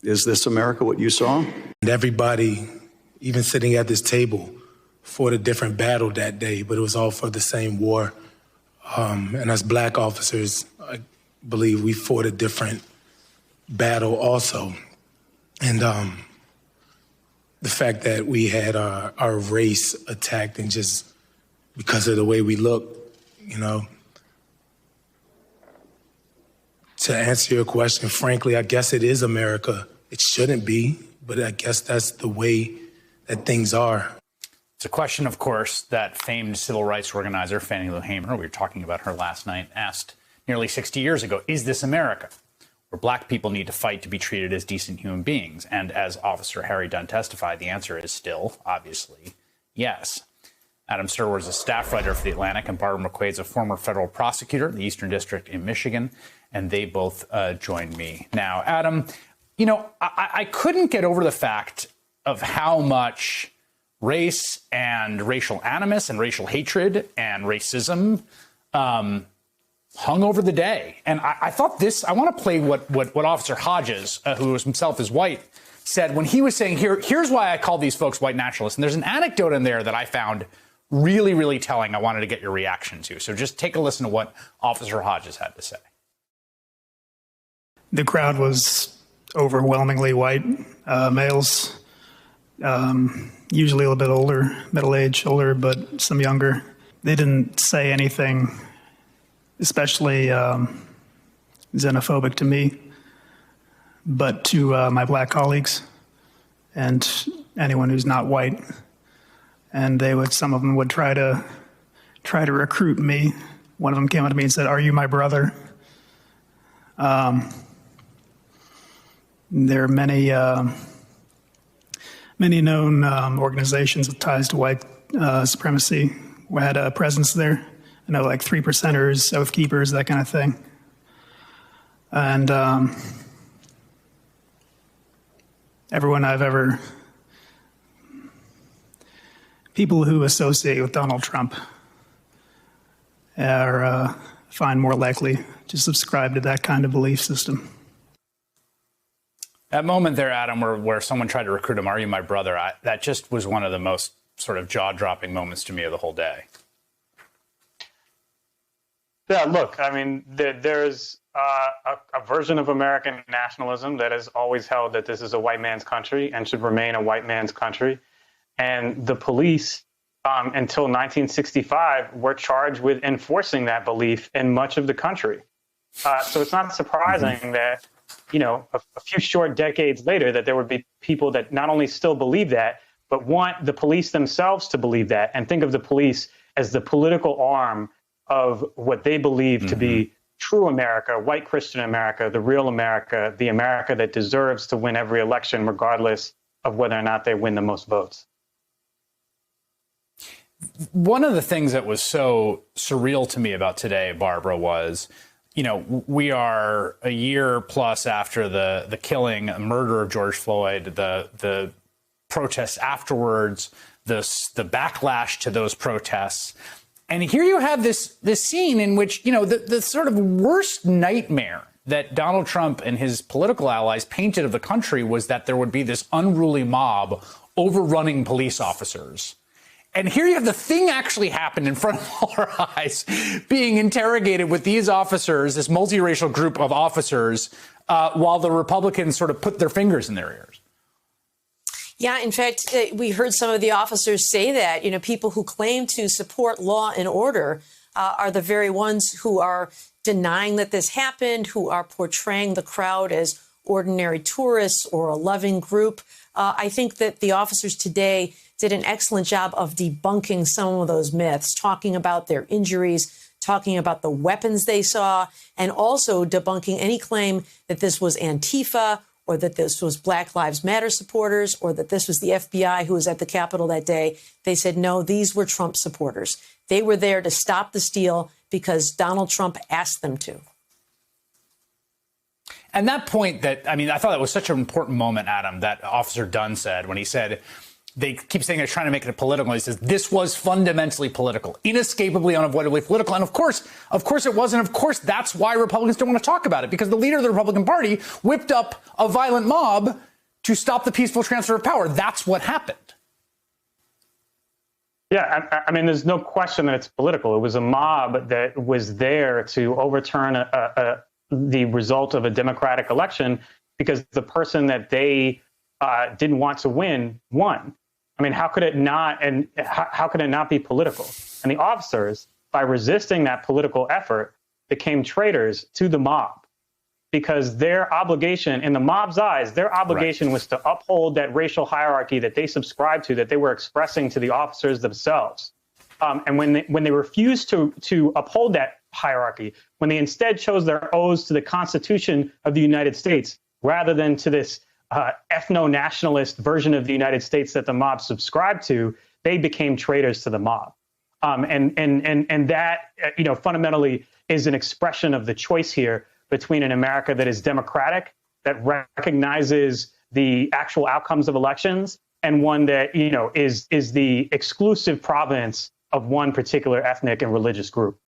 Is this America what you saw? And everybody, even sitting at this table, fought a different battle that day, but it was all for the same war. And as black officers, I believe we fought a different battle also. And the fact that we had our race attacked and just because of the way we look, you know. To answer your question, frankly, I guess it is America. It shouldn't be, but I guess that's the way that things are. It's a question, of course, that famed civil rights organizer Fannie Lou Hamer, we were talking about her last night, asked nearly 60 years ago, is this America, where black people need to fight to be treated as decent human beings? And as Officer Harry Dunn testified, the answer is still, obviously, yes. Adam Sturward is a staff writer for The Atlantic, and Barbara McQuaid's a former federal prosecutor in the Eastern District in Michigan, and they both joined me. Now, Adam, you know, I couldn't get over the fact of how much race and racial animus and racial hatred and racism hung over the day. And I thought this, I want to play what Officer Hodges, who himself is white, said when he was saying, here's why I call these folks white nationalists. And there's an anecdote in there that I found really, really telling. I wanted to get your reaction to. So just take a listen to what Officer Hodges had to say. The crowd was overwhelmingly white males, usually a little bit older, middle-aged, older, but some younger. They didn't say anything especially xenophobic to me, but to my black colleagues and anyone who's not white. And some of them would try to recruit me. One of them came up to me and said, "Are you my brother?" There are many known organizations with ties to white supremacy who had a presence there. I know, like 3%ers, Oath Keepers, that kind of thing. And everyone I've ever, people who associate with Donald Trump are find more likely to subscribe to that kind of belief system. That moment there, Adam, where someone tried to recruit him, "Are you my brother?" That just was one of the most sort of jaw-dropping moments to me of the whole day. Yeah, look, I mean, there's a version of American nationalism that has always held that this is a white man's country and should remain a white man's country. And the police, until 1965, were charged with enforcing that belief in much of the country. So it's not surprising that, you know, a few short decades later, that there would be people that not only still believe that, but want the police themselves to believe that and think of the police as the political arm of what they believe to be true America, white Christian America, the real America, the America that deserves to win every election, regardless of whether or not they win the most votes. One of the things that was so surreal to me about today, Barbara, was, you know, we are a year plus after the killing, murder of George Floyd, the protests afterwards, the backlash to those protests. And here you have this scene in which, you know, the sort of worst nightmare that Donald Trump and his political allies painted of the country was that there would be this unruly mob overrunning police officers. And here you have the thing actually happen in front of all our eyes, being interrogated with these officers, this multiracial group of officers, while the Republicans sort of put their fingers in their ears. Yeah, in fact, we heard some of the officers say that, you know, people who claim to support law and order are the very ones who are denying that this happened, who are portraying the crowd as ordinary tourists or a loving group. I think that the officers today did an excellent job of debunking some of those myths, talking about their injuries, talking about the weapons they saw, and also debunking any claim that this was Antifa or that this was Black Lives Matter supporters, or that this was the FBI who was at the Capitol that day. They said, no, these were Trump supporters. They were there to stop the steal because Donald Trump asked them to. And that point that, I mean, I thought that was such an important moment, Adam, that Officer Dunn said when he said, they keep saying they're trying to make it political. He says this was fundamentally political, inescapably, unavoidably political. And of course it wasn't. Of course, that's why Republicans don't want to talk about it, because the leader of the Republican Party whipped up a violent mob to stop the peaceful transfer of power. That's what happened. Yeah, I mean, there's no question that it's political. It was a mob that was there to overturn the result of a democratic election because the person that they didn't want to win won. I mean, how could it not? And how could it not be political? And the officers, by resisting that political effort, became traitors to the mob, because their obligation, in the mob's eyes, their obligation was to uphold that racial hierarchy that they subscribed to, that they were expressing to the officers themselves. And when they refused to uphold that hierarchy, when they instead chose their oaths to the Constitution of the United States rather than to this ethno-nationalist version of the United States that the mob subscribed to, they became traitors to the mob. And that, fundamentally is an expression of the choice here between an America that is democratic, that recognizes the actual outcomes of elections, and one that, is the exclusive province of one particular ethnic and religious group.